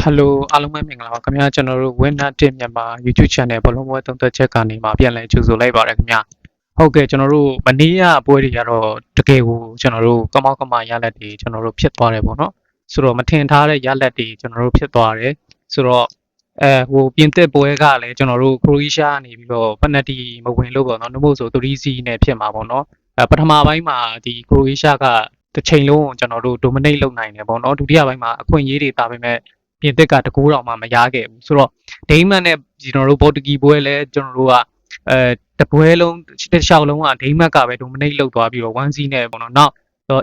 Hello အားလုံးပဲမင်္ဂလာပါခင်ဗျာကျွန်တော်တို့ Winner 1မြန်မာ YouTube Channel ဘလုံးပွဲသုံးသက်ချက်ကနေမှပြန်လည်ကြိုဆိုလိုက်ပါတယ်ခင်ဗျာဟုတ်ကဲ့ကျွန်တော်တို့မနေ့ကပွဲတွေကတော့တကယ်ကိုကျွန်တော်တို့ကမောက်ကမရလက်တွေကျွန်တော်တို့ဖြစ်သွားတယ်ပေါ့နော်ဆိုတော့မထင်ထားတဲ့ရလက်တွေကျွန်တော်တို့ဖြစ်သွားတယ်ဆိုတော့ဟိုပြင်သစ်ပွဲကလည်းကျွန်တော်တို့ Croatia ကနေပြီးတော့ penalty မဝင်လို့ပေါ့နော်နှုတ်မို့ဆို 3-0 နဲ့ဖြစ်မှာပေါ့နော်ပထမပိုင်းမှာဒီ Croatia ကတစ်ချိန်လုံးကျွန်တော်တို့ dominate လုပ်နိုင်တယ်ပေါ့နော်ဒုတိယပိုင်းမှာအခွင့်အရေးတွေတာပေမဲ့ပြင်သစ်ကတကူတော့မှမရခဲ့ဘူးဆိုတော့ဒိန်းမတ်နဲ့ကျွန်တော်တို့ပေါ်တူဂီပွဲလဲကျွန်တော်တို့ကတပွဲလုံးတစ်လျှောက်လုံးကဒိန်းမတ်ကပဲ dominate လုပ်သွားပြီးတော့ 1-0 နဲ့ပေါ့နော်နောက်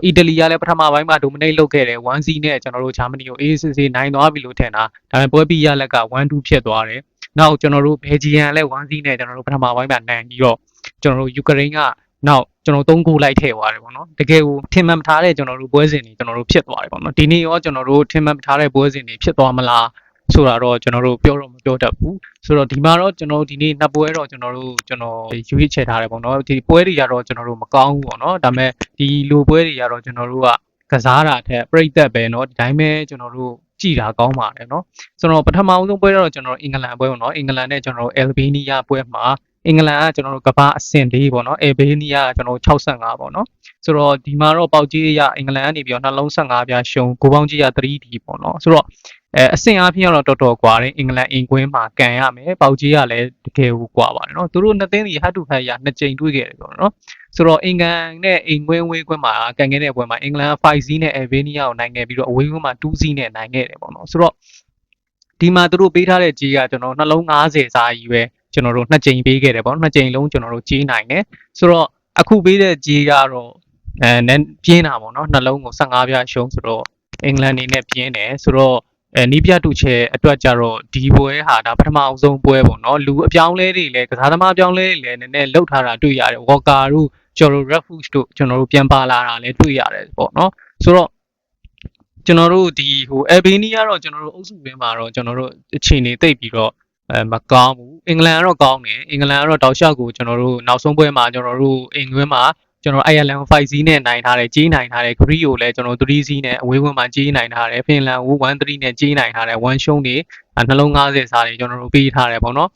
အီတလီကလည်းပထမပိုင်းမှာ dominate လုပ်ခဲ့တယ် 1-0 နဲ့ကျွန်တော်တို့ဂျာမနီကိုအေးစစ်စစ်နိုင်သွားပြီလို့ထင်တာဒါပေမဲ့ပွဲပြီးရလက်က 1-2 ဖြစ်သွားတယ်နောက်ကျွန်တော်တို့ဘယ်ဂျီယန်လည်း 1-0 နဲ့ကျွန်တော်တို့ပထမပိုင်းမှာနိုင်ပြီးတော့ကျွန်တော်တို့ယူကရိန်းကနောက်ကျွန်တော်3ဂိုးလိုက်ထည့်သွားတယ်ပေါ့နော်တကယ်ကိုထင်မှတ်မထားတဲ့ကျွန်တော်တို့ပွဲစဉ်တွေကျွန်တော်တို့ဖြစ်သွားတယ်ပေါ့နော်ဒီနေ့ရောကျွန်တော်တို့ထင်မှတ်မထားတဲ့ပွဲစဉ်တွေဖြစ်သွားမလားဆိုတာတော့ကျွန်တော်တို့ပြောတော့မပြောတတ်ဘူးဆိုတော့ဒီမှာတော့ကျွန်တော်ဒီနေ့နှစ်ပွဲတော့ကျွန်တော်ရွေးချယ်ထားတယ်ပေါ့နော်ဒီပွဲတွေကတော့ကျွန်တော်တို့မကောင်းဘူးပေါ့နော်ဒါပေမဲ့ဒီလိုပွဲတွေကတော့ကျွန်တော်တို့ကစားတာထက်ပြိသက်ပဲเนาะဒီတိုင်းပဲကျွန်တော်တို့ကြည်တာကောင်းပါတယ်เนาะဆိုတော့ပထမဆုံးပွဲတော့ကျွန်တော်အင်္ဂလန်ပွဲပေါ့နော်အင်္ဂလန်နဲ့ကျွန်တော်တို့အယ်လ်ဘေးနီးယားပွဲမှာအင်္ဂလန်ကကျွန်တော်တို့ကမ္ဘာအဆင့်၄ပေါ့နော်အယ်လ်ဘေးနီးယားကကျွန်တော်တို့65ပေါ့နော်ဆိုတော့ဒီမှာတော့ပေါက်ကြီးရအင်္ဂလန်ကနေပြီးတော့နှလုံး15ပြားရှုံးကိုပေါင်းကြီးရ 3D ပေါ့နော်ဆိုတော့အဆင့်အားဖြင့်တော့တော်တော်กว่าတယ်အင်္ဂလန်အင်ကွင်းမှာကန်ရမယ်ပေါက်ကြီးကလည်းတကယ်ကိုกว่าပါတယ်နော်သူတို့နှစ်သင်းစီဟတ်တူဟတ်ရနှစ်ကြိမ်တွေ့ခဲ့တယ်ပေါ့နော်ဆိုတော့အင်္ဂလန်နဲ့အင်ကွင်းဝေးကွင်းမှာကန်ခဲ့တဲ့ပွဲမှာအင်္ဂလန်က5-0နဲ့အယ်လ်ဘေးနီးယားကိုနိုင်ခဲ့ပြီးတော့အဝေးကွင်းမှာ2-0နဲ့နိုင်ခဲ့တယ်ပေါ့နော်ဆိုတော့ဒီမှာသူတို့ပေးထားတဲ့ကြီးကကျွန်တော်နှလုံး90စာကြီးပဲကျွန်တော်တို့နှစ်ကြိမ်ပေးခဲ့တယ်ပေါ့နှစ်ကြိမ်လုံးကျွန်တော်တို့ကြီးနိုင်တယ်ဆိုတော့အခုပေးတဲ့ကြီးကတော့ပြင်းတာပေါ့နော်နှလုံးကို15ပြားရှုံးဆိုတော့အင်္ဂလန်နေနဲ့ပြင်းတယ်ဆိုတော့နီးပြတူချေအတွက်ကြတော့ဒီပွဲဟာဒါပထမအဆုံးပွဲပေါ့နော်လူအပြောင်းလဲတွေလည်းကစားသမားအပြောင်းလဲတွေလည်းနည်းနည်းလှုပ်ထားတာတွေ့ရတယ်ဝေါ်ကာတို့ကျွန်တော်တို့ refuge တို့ကျွန်တော်တို့ပြန်ပါလာတာလည်းတွေ့ရတယ်ပေါ့နော်ဆိုတော့ကျွန်တော်တို့ဒီအယ်ဘေးနီးယားတော့ကျွန်တော်တို့အုပ်စုတွင်းမှာတော့ကျွန်တော်တို့အခြေအနေသိပ်ပြီးတော့မကောင်းဘူးအင်္ဂလန်ကတော့ကောင်းတယ်အင်္ဂလန်ကတော့တောက်လျှောက်ကိုကျွန်တော်တို့နောက်ဆုံးပွဲမှာကျွန်တော်တို့အင်္ဂလန်မှာကျွန်တော် Ireland 5-0 နဲ့နိုင်ထားတယ်ကြီးနိုင်ထားတယ် Greece ကိုလည်းကျွန်တော်3-0နဲ့အဝေးကွင်းမှာကြီးနိုင်ထားတယ် Finland ကို1-3နဲ့ကြီးနိုင်ထားတယ်1ရှုံးနေနှလုံး90စားတွေကျွန်တော်တို့ပေးထားတယ်ပေါ့နော်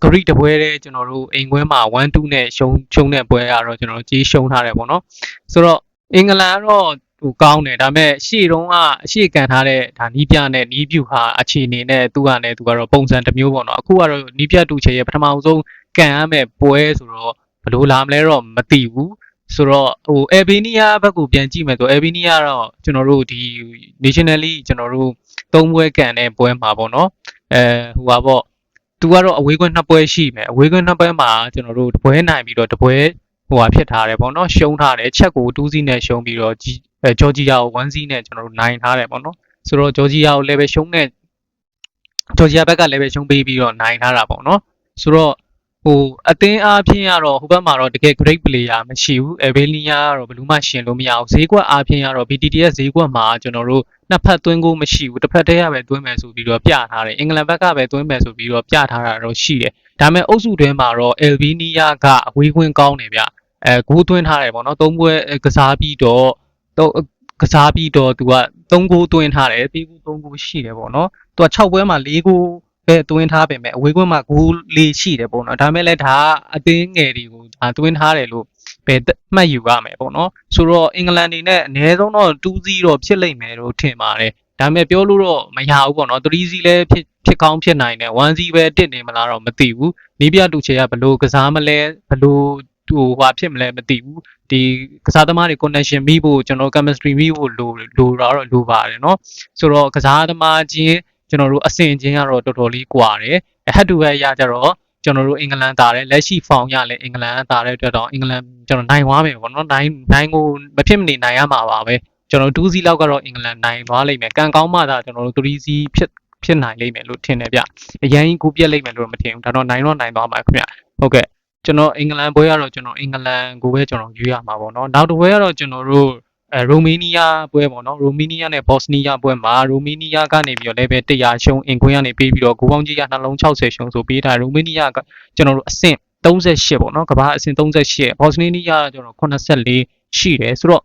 Greece တပွဲတည်းကျွန်တော်တို့အင်္ဂလန်မှာ1-2နဲ့ရှုံးတဲ့ပွဲကတော့ကျွန်တော်တို့ကြီးရှုံးထားတယ်ပေါ့နော်ဆိုတော့အင်္ဂလန်ကတော့ကောင်းတယ်ဒါပေမဲ့ရှေ့တုန်းကအရှေ့ကန်ထားတဲ့ဒါနီးပြနဲ့နီးပြူဟာအခြေအနေနဲ့သူကတော့ပုံစံတစ်မျိုးပေါ့နော်အခုကတော့နီးပြတူချေရဲ့ပထမဆုံးကန်ရမယ့်ပွဲဆိုတော့ဘယ်လိုလာမလဲတော့မသိဘူးဆိုတော့အယ်ဘေးနီးယားဘက်ကိုပြန်ကြည့်မယ်ဆိုအယ်ဘေးနီးယားတော့ကျွန်တော်တို့ဒီ nationally ကျွန်တော်တို့3ပွဲကန်တဲ့ပွဲမှာပေါ့နော်သူကတော့အဝေးကွင်း2ပွဲရှိမယ်အဝေးကွင်း2ပွဲမှာကျွန်တော်တို့တပွဲနိုင်ပြီးတော့တပွဲဖြစ်ထားတယ်ပေါ့နော်ရှုံးထားတယ်ချက်ကို2-0နဲ့ရှုံးပြီးတော့ဂျော်ဂျီယာကို1-0နဲ့ကျွန်တော်တို့နိုင်ထားတယ်ပေါ့နော်ဆိုတော့ဂျော်ဂျီယာကိုလည်းပဲရှုံးတဲ့ဂျော်ဂျီယာဘက်ကလည်းပဲရှုံးပေးပြီးတော့နိုင်ထားတာပေါ့နော်ဆိုတော့အသင်းအားဖြင့်ကတော့ဟိုဘက်မှာတော့တကယ် great player မရှိဘူးအယ်ဘေးနီးယားကတော့ဘယ်လိုမှရှင်လို့မရဘူးဈေးကွက်အားဖြင့်ကတော့ BTTS ဈေးကွက်မှာကျွန်တော်တို့နှစ်ဖက်သွင်းကိုမရှိဘူးတစ်ဖက်တည်းကပဲသွင်းမယ်ဆိုပြီးတော့ပြထားတယ်အင်္ဂလန်ဘက်ကပဲသွင်းမယ်ဆိုပြီးတော့ပြထားတာတော့ရှိတယ်ဒါပေမဲ့အုပ်စုတွင်းမှာတော့အယ်ဘေးနီးယားကအဝေးကွင်းကောင်းတယ်ဗျဂိုးသွင်းထားတယ်ပေါ့နော်3ပွဲကစားပြီးတော့သူက3ဂိုးသွင်းထားတယ်ပြီး3ဂိုးရှိတယ်ပေါ့နော်သူက6ပွဲမှာ4ဂိုးပဲသွင်းထားပေမဲ့အဝေးကွင်းမှာဂိုး၄ရှိတယ်ပေါ့နော်ဒါပေမဲ့လည်းဒါအသင်းငယ်တွေကိုဒါသွင်းထားတယ်လို့ပဲမှတ်ယူရမယ်ပေါ့နော်ဆိုတော့အင်္ဂလန်နေနဲ့အနည်းဆုံးတော့2-0တော့ဖြစ်လိမ့်မယ်လို့ထင်ပါတယ်ဒါပေမဲ့ပြောလို့တော့မရဘူးပေါ့နော်3-0လည်းဖြစ်ကောင်းဖြစ်နိုင်တယ်1-0ပဲတစ်နေမလားတော့မသိဘူးနီးပြတူချေကဘလို့ကစားမလဲဘလို့ဖြစ်မလဲမသိဘူးဒီကစားသမားတွေ connection မိဖို့ကျွန်တော် chemistry မိဖို့လိုပါတယ်เนาะဆိုတော့ကစားသမားချင်းကျွန်တော်တို့အဆင့်ချင်းကတော့တော်တော်လေးကွာတယ်ဟတ်တူဟတ်ရကြတော့ကျွန်တော်တို့အင်္ဂလန်တာတယ်လက်ရှိဖောင်ရလဲအင်္ဂလန်တာတဲ့အတွက်တော့အင်္ဂလန်ကျွန်တော်နိုင်သွားမယ်ပေါ့နော်နိုင်ကိုမဖြစ်မနေနိုင်ရမှာပါပဲကျွန်တော်2-0လောက်ကတော့အင်္ဂလန်နိုင်သွားလိမ့်မယ်ကံကောင်းမှသာကျွန်တော်တို့3-0ဖြစ်နိုင်လိမ့်မယ်လို့ထင်တယ်ဗျအရင်ကိုပြက်လိမ့်မယ်လို့မထင်ဘူးဒါတော့နိုင်တော့နိုင်သွားမှာခင်ဗျဟုတ်ကဲ့ကျွန်တော်အင်္ဂလန်ပွဲကတော့ကျွန်တော်အင်္ဂလန်ကိုပဲကျွန်တော်ရွေးရမှာပေါ့နော်နောက်တစ်ပွဲကတော့ကျွန်တော်တို့ရိုမေးနီးယားပွဲပေါ့နော်ရိုမေးနီးယားနဲ့ဘော့စနီးယားပွဲမှာရိုမေးနီးယားကနေပြီးတော့ level 100ရှုံးအင်ကွင်းကနေပေးပြီးတော့ဂိုးပေါင်းကြီးကနှလုံး60ရှုံးဆိုပေးထားရိုမေးနီးယားကကျွန်တော်တို့အဆင့်38ပေါ့နော်ကမ္ဘာအဆင့်38ဘော့စနီးယားကကျွန်တော်84ရှိတယ်ဆိုတော့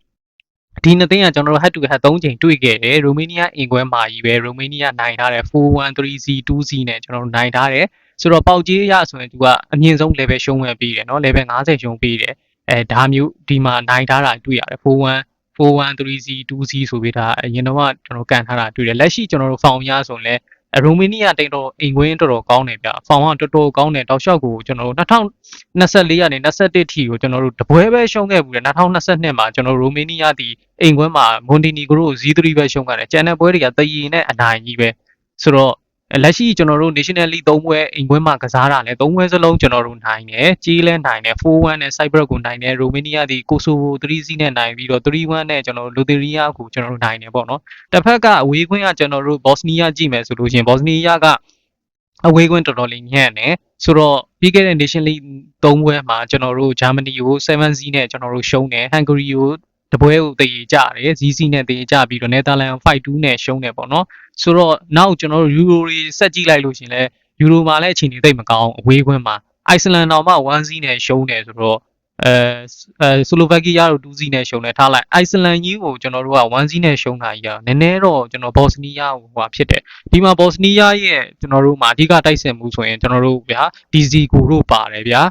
ဒီနှစ်သိန်းကကျွန်တော်တို့ head to head 3ချိန်တွေ့ခဲ့တယ်ရိုမေးနီးယားအင်ကွဲမှာကြီးပဲရိုမေးနီးယားနိုင်ထားတယ် 4-1-3-0 2-0 နဲ့ကျွန်တော်တို့နိုင်ထားတယ်ဆိုတော့ပေါက်ကြီးရဆိုရင်သူကအမြင့်ဆုံး level ရှုံးဝင်ပြီးတယ်เนาะ level 50ရှုံးပြီးတယ်ဒါမျိုးဒီမှာနိုင်ထားတာတွေ့ရတယ်4-1-3-0 2-0ဆိုပြီးဒါအရင်တော့ကကျွန်တော်ကန်ထားတာတွေ့တယ်လက်ရှိကျွန်တော်တို့ဖောင်ရဆိုရင်လည်းရိုမေးနီးယားတိတ်တော့အိမ်ကွင်းတော်တော်ကောင်းတယ်ဗျဖောင်ကတော်တော်ကောင်းတယ်တောက်လျှောက်ကိုကျွန်တော်တို့2024ကနေ21ထိကိုကျွန်တော်တို့တပွဲပဲရှုံးခဲ့ဘူးတယ်2022မှာကျွန်တော်ရိုမေးနီးယားဒီအိမ်ကွင်းမှာမွန်တီနီဂရို0-3ပဲရှုံးခဲ့တယ်ကျန်တဲ့ပွဲတွေကတရီနဲ့အနိုင်ကြီးပဲဆိုတော့လက်ရှိကျွန်တော်တို့ National League 3ပွဲအိမ်ကွင်းမှာကစားတာလဲ3ပွဲစလုံးကျွန်တော်တို့နိုင်တယ်ကြီးလဲနိုင်တယ်4-1နဲ့ Cyprus ကိုနိုင်တယ်ရိုမေးနီးယားဒီ Kosovo 3-0နဲ့နိုင်ပြီးတော့3-1နဲ့ကျွန်တော်တို့ Lithuania ကိုကျွန်တော်တို့နိုင်တယ်ပေါ့နော်တစ်ဖက်ကအဝေးကွင်းကကျွန်တော်တို့ Bosnia ကြည့်မယ်ဆိုလို့ရှိရင် Bosnia ကအဝေးကွင်းတော်တော်လေးညံ့တယ်ဆိုတော့ပြီးခဲ့တဲ့ Nation League 3ပွဲမှာကျွန်တော်တို့ Germany ကို 7-0 နဲ့ကျွန်တော်တို့ရှုံးတယ် Hungary ကိုတပွဲကိုတည်ကြတယ် ZC နဲ့တည်ကြပြီးတော့ Netherlands 5-2 နဲ့ရှုံးတယ်ပေါ့နော်ဆိုတော့နောက်ကျွန်တော်တို့ Euro တွေဆက်ကြည့်လိုက်လို့ရှင်လဲ Euro မှာလည်းအခြေအနေသိပ်မကောင်းအဝေးကွင်းမှာ Iceland တော့မှ 1-0 နဲ့ရှုံးတယ်ဆိုတော့Slovakia တို့ 2-0 နဲ့ရှုံးတယ်ထားလိုက် Iceland ကြီးကိုကျွန်တော်တို့က 1-0 နဲ့ရှုံးတာကြီးอ่ะနည်းနည်းတော့ကျွန်တော် Bosnia ကိုဟိုဖြစ်တယ်ဒီမှာ Bosnia ရဲ့ကျွန်တော်တို့မှာအဓိကတိုက်စစ်မှုဆိုရင်ကျွန်တော်တို့ဗျာ DZ ကိုတို့ပါတယ်ဗျာ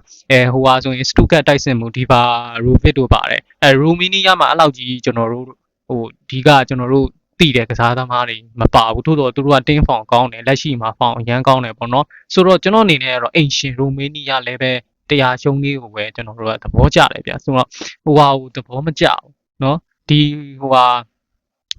ဟိုဟာဆိုရင် Stuttgart တိုက်စစ်မှု Diva Rovic တို့ပါတယ်Romania မှာအဲ့လောက်ကြီးကျွန်တော်တို့ဟိုဒီကကျွန်တော်တို့တည်တယ်ကစားသမားတွေမပါဘူးထို့တော့သူတို့ကတင်းဖောင်ကောင်းတယ်လက်ရှိမှာဖောင်အရန်ကောင်းတယ်ပေါ့နော်ဆိုတော့ကျွန်တော်အနေနဲ့ကတော့ Ancient Romania လည်းပဲတရားရှုံးလေးကိုပဲကျွန်တော်တို့ကသဘောကျတယ်ဗျဆိုတော့ဟိုဟာကိုသဘောမကျဘူးเนาะဒီဟိုဟာ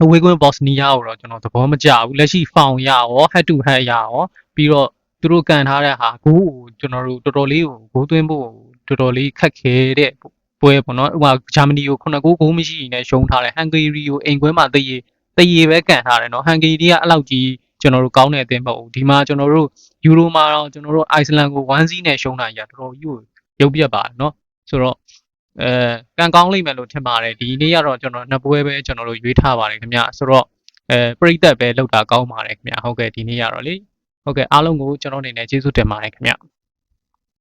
အဝေးကွင်း Bosnia ကိုတော့ကျွန်တော်သဘောမကျဘူးလက်ရှိဖောင်ရရော head to head ရရောပြီးတော့သူတို့ကန်ထားတဲ့ဟာဂိုးကိုကျွန်တော်တို့တော်တော်လေးကိုဂိုးသွင်းဖို့တော်တော်လေးခက်ခဲတဲ့ပွဲပေါ့နော်ဟိုဂျာမနီကို9ဂိုးမရှိနဲ့ရှုံးထားတယ်ဟန်ဂေရီကိုအိမ်ကွင်းမှာတရေပဲကန်ထားတယ်နော်ဟန်ဂေရီကအဲ့လောက်ကြီးကျွန်တော်တို့ကောင်းတဲ့အသင်းမဟုတ်ဘူးဒီမှာကျွန်တော်တို့ယူရိုမှာတော့ကျွန်တော်တို့အိုက်စလန်ကို1-0နဲ့ရှုံးတာကြီးတော်တော်ကြီးကိုရုပ်ပြတ်ပါတယ်နော်ဆိုတော့ကန်ကောင်းလိမ့်မယ်လို့ထင်ပါတယ်ဒီနေ့ကတော့ကျွန်တော်နှစ်ပွဲပဲကျွန်တော်တို့ရွေးထားပါတယ်ခင်ဗျဆိုတော့ပရိသတ်ပဲလောက်တာကောင်းပါတယ်ခင်ဗျဟုတ်ကဲ့ဒီနေ့ကတော့လေဟုတ်ကဲ့အားလုံးကိုကျွန်တော်အနေနဲ့ကျေးဇူးတင်ပါတယ်ခင်ဗျ